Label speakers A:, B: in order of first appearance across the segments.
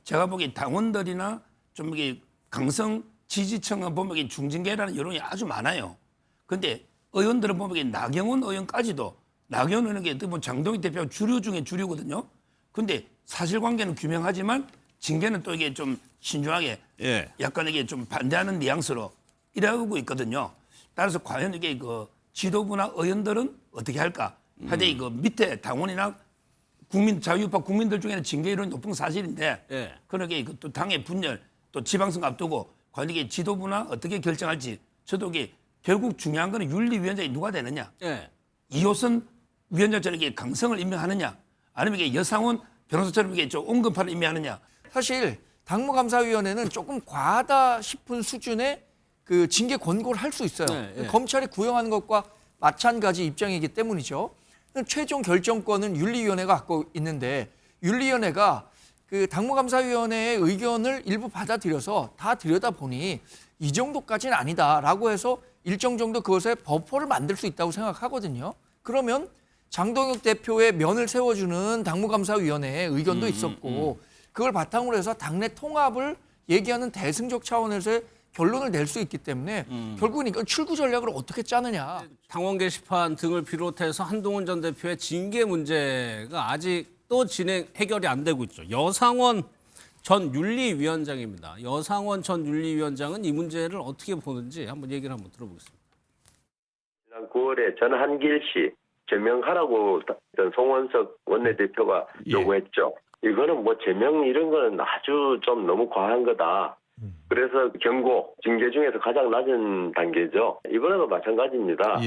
A: 제가 보기에 당원들이나 좀 이게 강성 지지층은 보면 이게 중진계라는 여론이 아주 많아요. 근데 의원들은 보면 이게 나경원 의원까지도 나경원 의원은 어떻게 보면 장동익 대표 주류 중에 주류거든요. 근데 사실관계는 규명하지만 징계는 또 이게 좀 신중하게 약간 이게 좀 반대하는 뉘앙스로 이러고 있거든요. 따라서 과연 이게 그 지도부나 의원들은 어떻게 할까? 하되 그 밑에 당원이나 국민 자유파 국민들 중에는 징계 이론이 높은 건 사실인데 그러게 또 당의 분열 또 지방선거 앞두고 과연 이게 지도부나 어떻게 결정할지 저도 이게 결국 중요한 거는 윤리위원장이 누가 되느냐? 이호선 위원장처럼 이게 강성을 임명하느냐? 아니면 이게 여상원 변호사처럼 이게 좀 온건파를 임명하느냐?
B: 사실 당무감사위원회는 조금 과하다 싶은 수준의 그 징계 권고를 할 수 있어요. 검찰이 구형하는 것과 마찬가지 입장이기 때문이죠. 최종 결정권은 윤리위원회가 갖고 있는데 윤리위원회가 그 당무감사위원회의 의견을 일부 받아들여서 다 들여다보니 이 정도까지는 아니다라고 해서 일정 정도 그것에 버퍼를 만들 수 있다고 생각하거든요. 그러면 장동혁 대표의 면을 세워주는 당무감사위원회의 의견도 있었고 그걸 바탕으로 해서 당내 통합을 얘기하는 대승적 차원에서의 결론을 낼 수 있기 때문에 결국은 이건 출구 전략을 어떻게 짜느냐.
C: 당원 게시판 등을 비롯해서 한동훈 전 대표의 징계 문제가 아직도 해결이 안 되고 있죠. 여상원 전 윤리위원장입니다. 여상원 전 윤리위원장은 이 문제를 어떻게 보는지 한번 얘기를 한번 들어보겠습니다.
D: 지난 9월에 전한길 씨 제명하라고 송원석 원내대표가 요구했죠. 이거는 뭐 제명 이런 거는 아주 좀 너무 과한 거다. 그래서 경고, 징계 중에서 가장 낮은 단계죠. 이번에도 마찬가지입니다.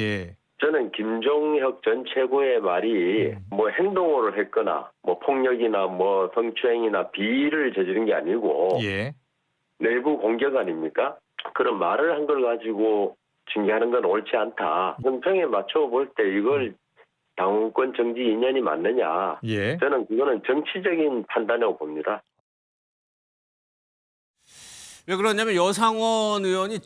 D: 저는 김종혁 전 최고의 말이 뭐 행동을 했거나 뭐 폭력이나 뭐 성추행이나 비위를 저지른 게 아니고 내부 공격 아닙니까? 그런 말을 한 걸 가지고 징계하는 건 옳지 않다. 공평에 맞춰 볼 때 이걸 당원권 정지 인연이 맞느냐? 저는 그거는 정치적인 판단이라고 봅니다.
C: 왜 그러냐면 여상원 의원이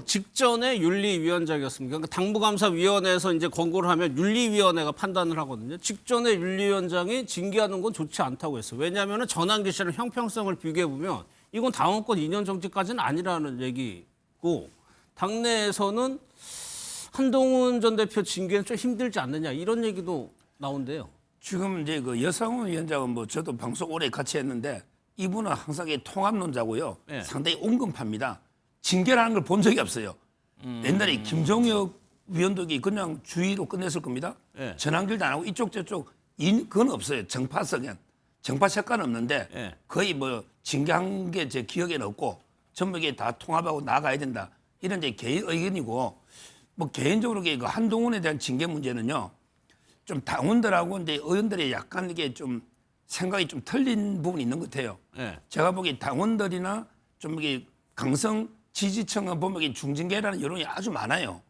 C: 직전에 윤리위원장이었습니다. 그러니까 당무감사위원회에서 이제 권고를 하면 윤리위원회가 판단을 하거든요. 직전에 윤리위원장이 징계하는 건 좋지 않다고 했어요. 왜냐하면 전환기 씨는 형평성을 비교해 보면 이건 당원권 2년 정지까지는 아니라는 얘기고 당내에서는 한동훈 전 대표 징계는 좀 힘들지 않느냐 이런 얘기도 나온대요.
A: 지금 이제 그 여상원 위원장은 뭐 저도 방송 오래 같이 했는데 이분은 항상 통합론자고요. 상당히 온건파입니다. 징계라는 걸 본 적이 없어요. 옛날에 김종혁 위원도 그냥 주의로 끝냈을 겁니다. 전환길도 안 하고 이쪽 저쪽 그건 없어요. 정파성은. 정파 색깔은 없는데 거의 뭐 징계한 게 제 기억에는 없고 전부 이게 다 통합하고 나가야 된다. 이런 제 개인 의견이고 뭐 개인적으로 그 한동훈에 대한 징계 문제는요. 좀 당원들하고 이제 의원들이 약간 이게 좀 생각이 좀 틀린 부분이 있는 것 같아요. 제가 보기에 당원들이나 좀 이게 강성 지지층은 보면 이게 중진계라는 여론이 아주 많아요.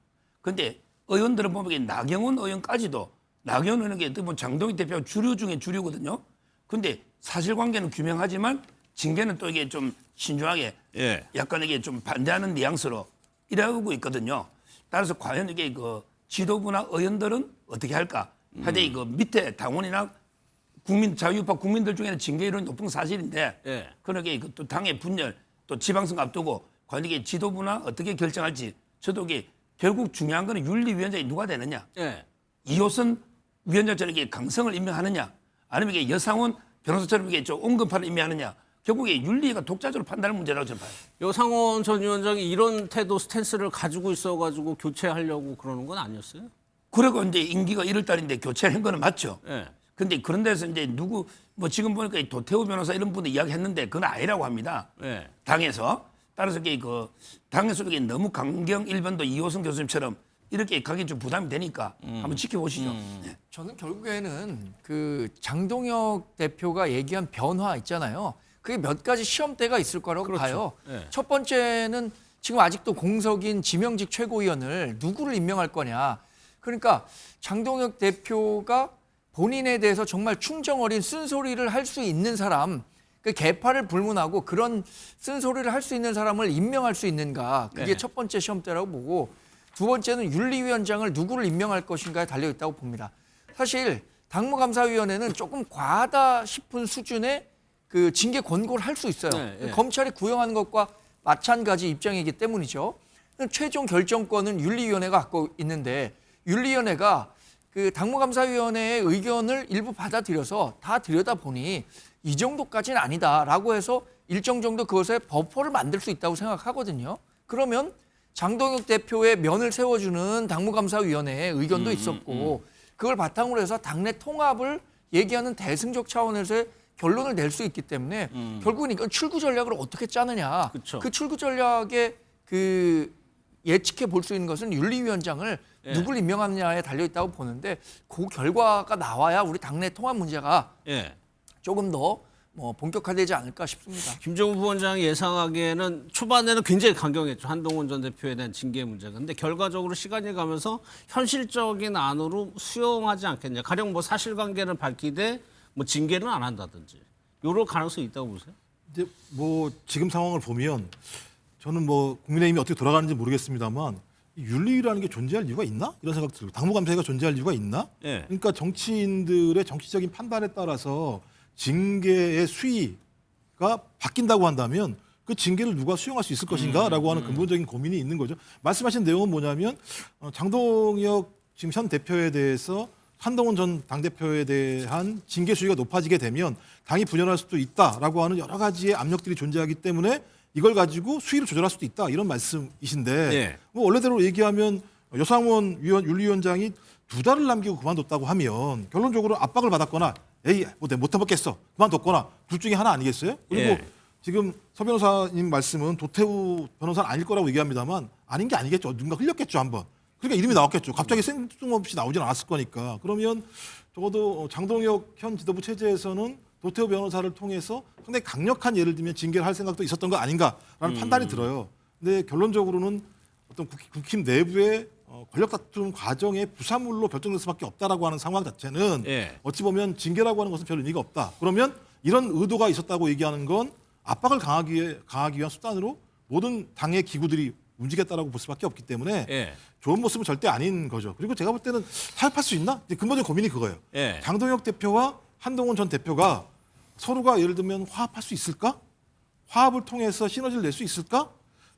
A: 근데 의원들은 보면 이게 나경원 의원까지도 나경원 의원은 어떻게 보면 장동익 대표 주류 중에 주류거든요. 근데 사실관계는 규명하지만 징계는 또 이게 좀 신중하게 약간 이게 좀 반대하는 뉘앙스로 이러고 있거든요. 따라서 과연 이게 그 지도부나 의원들은 어떻게 할까? 하되 그 밑에 당원이나 자유파 국민들 중에는 징계 이론이 높은 건 사실인데 그러게 또 당의 분열 또 지방선거 앞두고 과연 이게 지도부나 어떻게 결정할지 저도 이게 결국 중요한 거는 윤리위원장이 누가 되느냐? 이호선 위원장처럼 이게 강성을 임명하느냐? 아니면 이게 여상원 변호사처럼 이게 좀 온건파를 임명하느냐? 결국에 윤리가 독자적으로 판단할 문제라고 저는 봐요.
C: 여상원 전 위원장이 이런 태도 스탠스를 가지고 있어가지고 교체하려고 그러는 건 아니었어요?
A: 그리고 이제 임기가 1월 달인데 교체한 거는 맞죠. 근데 그런 데서 이제 뭐 지금 보니까 이 도태우 변호사 이런 분도 이야기했는데 그건 아니라고 합니다. 당에서. 따라서 그 당에서도 너무 강경 일변도 이호선 교수님처럼 이렇게 가기 좀 부담이 되니까 한번 지켜보시죠.
B: 저는 결국에는 그 장동혁 대표가 얘기한 변화 있잖아요. 그게 몇 가지 시험대가 있을 거라고 봐요. 첫 번째는 지금 아직도 공석인 지명직 최고위원을 누구를 임명할 거냐. 그러니까 장동혁 대표가 본인에 대해서 정말 충정 어린 쓴소리를 할 수 있는 사람, 그 개파를 불문하고 그런 쓴소리를 할 수 있는 사람을 임명할 수 있는가. 그게 첫 번째 시험대라고 보고 두 번째는 윤리위원장을 누구를 임명할 것인가에 달려있다고 봅니다. 사실 당무감사위원회는 조금 과하다 싶은 수준의 그 징계 권고를 할 수 있어요.
C: 네.
B: 검찰이 구형하는 것과 마찬가지 입장이기 때문이죠. 최종 결정권은 윤리위원회가 갖고 있는데 윤리위원회가 그 당무감사위원회의 의견을 일부 받아들여서 다 들여다보니 이 정도까지는 아니다라고 해서 일정 정도 그것에 버퍼를 만들 수 있다고 생각하거든요. 그러면 장동혁 대표의 면을 세워주는 당무감사위원회의 의견도 있었고 그걸 바탕으로 해서 당내 통합을 얘기하는 대승적 차원에서의 결론을 낼 수 있기 때문에 결국은 이건 출구 전략을 어떻게 짜느냐.
C: 그쵸.
B: 그 출구 전략에 그 예측해 볼 수 있는 것은 윤리위원장을 누굴 임명하느냐에 달려 있다고 보는데 그 결과가 나와야 우리 당내 통합 문제가
C: 예.
B: 조금 더 뭐 본격화되지 않을까 싶습니다.
C: 김종우 부원장이 예상하기에는 초반에는 굉장히 강경했죠. 한동훈 전 대표에 대한 징계 문제가. 근데 결과적으로 시간이 가면서 현실적인 안으로 수용하지 않겠냐. 가령 뭐 사실관계를 밝히되 뭐 징계는 안 한다든지. 이럴 가능성이 있다고 보세요?
E: 이제 뭐 지금 상황을 보면 저는 뭐 국민의힘이 어떻게 돌아가는지 모르겠습니다만 이 윤리라는 게 존재할 이유가 있나? 이런 생각 들고 당무감사위가 존재할 이유가 있나?
C: 예.
E: 그러니까 정치인들의 정치적인 판단에 따라서 징계의 수위가 바뀐다고 한다면 그 징계를 누가 수용할 수 있을 것인가라고 하는 근본적인 고민이 있는 거죠. 말씀하신 내용은 뭐냐면 장동혁 지금 현 대표에 대해서 한동훈 전 당대표에 대한 징계 수위가 높아지게 되면 당이 분열할 수도 있다라고 하는 여러 가지의 압력들이 존재하기 때문에 이걸 가지고 수위를 조절할 수도 있다 이런 말씀이신데
C: 예.
E: 뭐 원래대로 얘기하면 여상원 윤리위원장이 2달을 남기고 그만뒀다고 하면 결론적으로 압박을 받았거나 에이 뭐 못 해먹겠어 그만뒀거나 둘 중에 하나 아니겠어요? 그리고
C: 예.
E: 지금 서 변호사님 말씀은 도태우 변호사는 아닐 거라고 얘기합니다만 아닌 게 아니겠죠. 누군가 흘렸겠죠 한번. 그러니까 이름이 나왔겠죠. 갑자기 생뚱없이 나오진 않았을 거니까. 그러면 적어도 장동혁 현 지도부 체제에서는 도태우 변호사를 통해서 상당히 강력한 예를 들면 징계를 할 생각도 있었던 거 아닌가라는 판단이 들어요. 근데 결론적으로는 어떤 국힘 내부의 권력 다툼 과정의 부산물로 결정될 수밖에 없다라고 하는 상황 자체는
C: 예.
E: 어찌 보면 징계라고 하는 것은 별 의미가 없다. 그러면 이런 의도가 있었다고 얘기하는 건 압박을 가하기 위한 수단으로 모든 당의 기구들이 움직였다라고 볼 수밖에 없기 때문에
C: 예.
E: 좋은 모습은 절대 아닌 거죠. 그리고 제가 볼 때는 타협할 수 있나? 근본적인 고민이 그거예요.
C: 예.
E: 장동혁 대표와 한동훈 전 대표가 서로가 예를 들면 화합할 수 있을까? 화합을 통해서 시너지를 낼 수 있을까?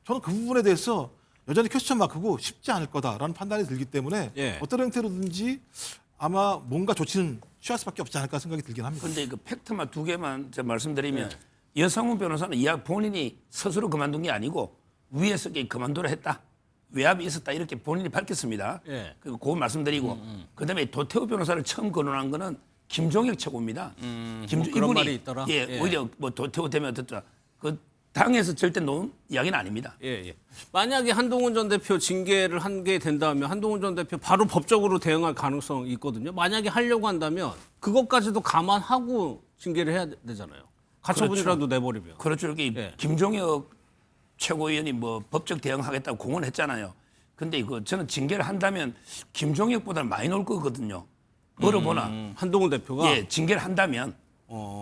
E: 저는 그 부분에 대해서 여전히 퀘스천 마크고 쉽지 않을 거다라는 판단이 들기 때문에
C: 예.
E: 어떤 형태로든지 아마 뭔가 조치는 취할 수밖에 없지 않을까 생각이 들긴 합니다.
A: 그런데 그 팩트만 두 개만 제가 말씀드리면 여상훈 변호사는 본인이 스스로 그만둔 게 아니고 위에서 그만두라 했다. 외압이 있었다 이렇게 본인이 밝혔습니다.
C: 예.
A: 그거 말씀드리고 그다음에 도태우 변호사를 처음 거론한 거는 김종혁 최고입니다.
C: 뭐 그런 말이 있더라.
A: 예,
C: 예.
A: 오히려 뭐 도태우 되면 어떻다. 그 당에서 절대 놓은 이야기는 아닙니다.
C: 예. 만약에 한동훈 전 대표 징계를 한 게 된다면 한동훈 전 대표 바로 법적으로 대응할 가능성이 있거든요. 만약에 하려고 한다면 그것까지도 감안하고 징계를 해야 되잖아요. 가처분이라도 내버리면.
A: 그렇죠. 이렇게
C: 예.
A: 김종혁 최고위원이 뭐 법적 대응하겠다고 공언했잖아요. 근데 이거 저는 징계를 한다면 김종혁보다는 많이 나올 거거든요. 물어보나.
C: 한동훈 대표가
A: 예, 징계를 한다면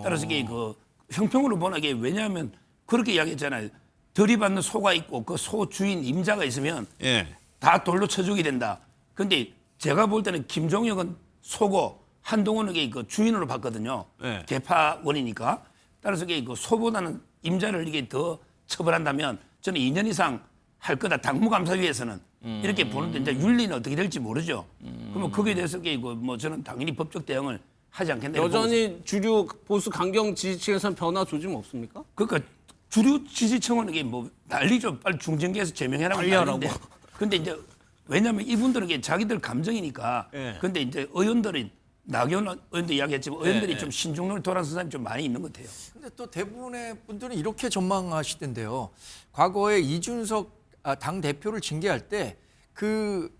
A: 따라서 이게 그 형평으로 보나 이게 왜냐하면 그렇게 이야기했잖아요. 들이받는 소가 있고 그 소 주인 임자가 있으면
C: 예.
A: 다 돌로 쳐주게 된다. 근데 제가 볼 때는 김종혁은 소고 한동훈에게 그 주인으로 봤거든요.
C: 네.
A: 개파원이니까. 따라서 이게 그 소보다는 임자를 이게 더 처벌한다면 저는 2년 이상 할 거다. 당무감사위에서는 이렇게 보는데 이제 윤리는 어떻게 될지 모르죠. 그러면 거기에 대해서 이게 뭐 저는 당연히 법적 대응을 하지 않겠나.
C: 여전히 주류 보수 강경 지지층에서는 변화 조짐 없습니까?
A: 그러니까 주류 지지층은 이게 뭐 난리죠. 빨리 중징계해서 제명해라고
C: 빨리 하라고.
A: 난리인데. 근데 이제 왜냐하면 이분들은 이게 자기들 감정이니까.
C: 예.
A: 근데 이제 의원들이 나경원 의원도 이야기했지만 의원들이
C: 예.
A: 좀 신중론을 돌아선 사람이 좀 많이 있는 것 같아요.
B: 근데 또 대부분의 분들은 이렇게 전망하시던데요. 과거에 이준석 당 대표를 징계할 때 그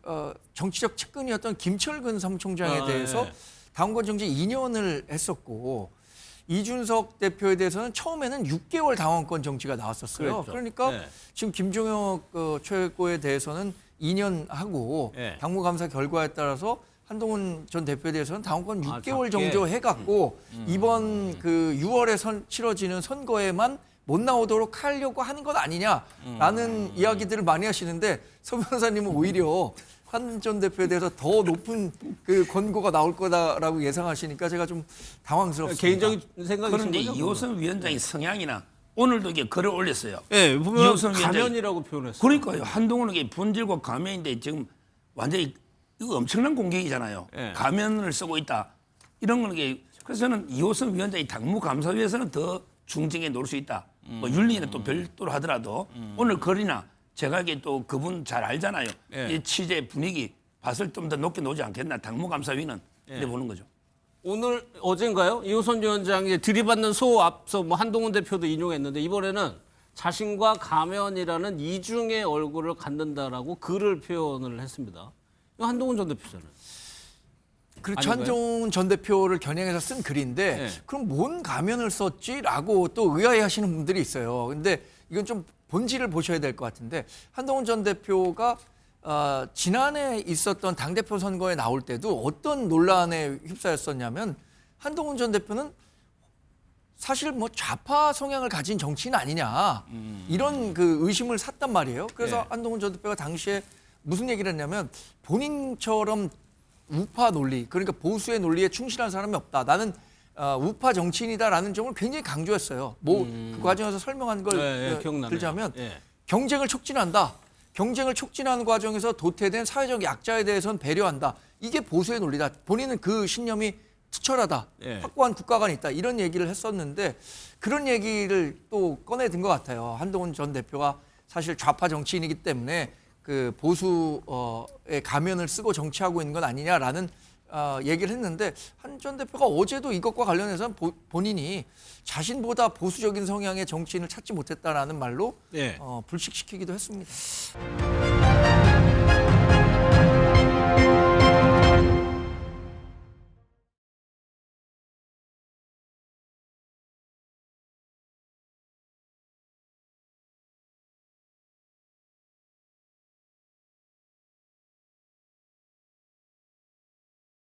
B: 정치적 측근이었던 김철근 사무총장에
C: 아,
B: 대해서
C: 예.
B: 당원권 정지 2년을 했었고 이준석 대표에 대해서는 처음에는 6개월 당원권 정지가 나왔었어요.
C: 그랬죠.
B: 그러니까
C: 예.
B: 지금 김종혁 최고에 대해서는 2년 하고
C: 예.
B: 당무감사 결과에 따라서 한동훈 전 대표에 대해서는 당원권 6개월
C: 작게.
B: 정지해갖고 이번 그 6월에 치러지는 선거에만 못 나오도록 하려고 하는 것 아니냐라는 이야기들을 많이 하시는데 서 변호사님은 오히려 한 전 대표에 대해서 더 높은 그 권고가 나올 거다라고 예상하시니까 제가 좀 당황스럽습니다.
C: 개인적인 생각이신
A: 그런데
C: 거죠?
A: 이호선 위원장의 성향이나 오늘도 이게 글을 올렸어요.
C: 예, 보면
A: 이호선 위원장이-
C: 가면이라고 표현했어요.
A: 그러니까요. 한동훈에게 본질과 가면인데 지금 완전히 이거 엄청난 공격이잖아요.
C: 예.
A: 가면을 쓰고 있다. 이런 거는 게 그래서 저는 이호선 위원장이 당무감사위에서는 더 중징에 놓을 수 있다. 뭐 윤리는 또 별도로 하더라도 오늘 글이나 제가 이게 또 그분 잘 알잖아요.
C: 예.
A: 이 취재 분위기 봤을 때 좀 더 높게 놓지 않겠나. 당무감사위는
C: 예.
A: 이래 보는 거죠.
C: 오늘 어젠가요? 이호선 위원장이 들이받는 소 앞서 뭐 한동훈 대표도 인용했는데 이번에는 자신과 가면이라는 이중의 얼굴을 갖는다라고 글을 표현을 했습니다. 이거 한동훈 전 대표잖아요.
B: 그렇죠.
C: 아닌가요?
B: 한동훈 전 대표를 겨냥해서 쓴 글인데
C: 네.
B: 그럼 뭔 가면을 썼지라고 또 의아해하시는 분들이 있어요. 근데 이건 좀 본질을 보셔야 될 것 같은데 한동훈 전 대표가 지난해 있었던 당대표 선거에 나올 때도 어떤 논란에 휩싸였었냐면 한동훈 전 대표는 사실 뭐 좌파 성향을 가진 정치인 아니냐 이런 그 의심을 샀단 말이에요. 그래서
C: 네.
B: 한동훈 전 대표가 당시에 무슨 얘기를 했냐면 본인처럼 우파 논리 그러니까 보수의 논리에 충실한 사람이 없다. 나는 우파 정치인이다라는 점을 굉장히 강조했어요. 그 과정에서 설명한 걸
C: 네, 기억나네요.
B: 들자면
C: 예.
B: 경쟁을 촉진한다. 경쟁을 촉진하는 과정에서 도태된 사회적 약자에 대해서는 배려한다. 이게 보수의 논리다. 본인은 그 신념이 투철하다.
C: 예.
B: 확고한 국가관이 있다. 이런 얘기를 했었는데 그런 얘기를 또 꺼내든 것 같아요. 한동훈 전 대표가 사실 좌파 정치인이기 때문에 그 보수의 가면을 쓰고 정치하고 있는 건 아니냐라는 얘기를 했는데 한 전 대표가 어제도 이것과 관련해서 본인이 자신보다 보수적인 성향의 정치인을 찾지 못했다라는 말로
C: 예.
B: 불식시키기도 했습니다.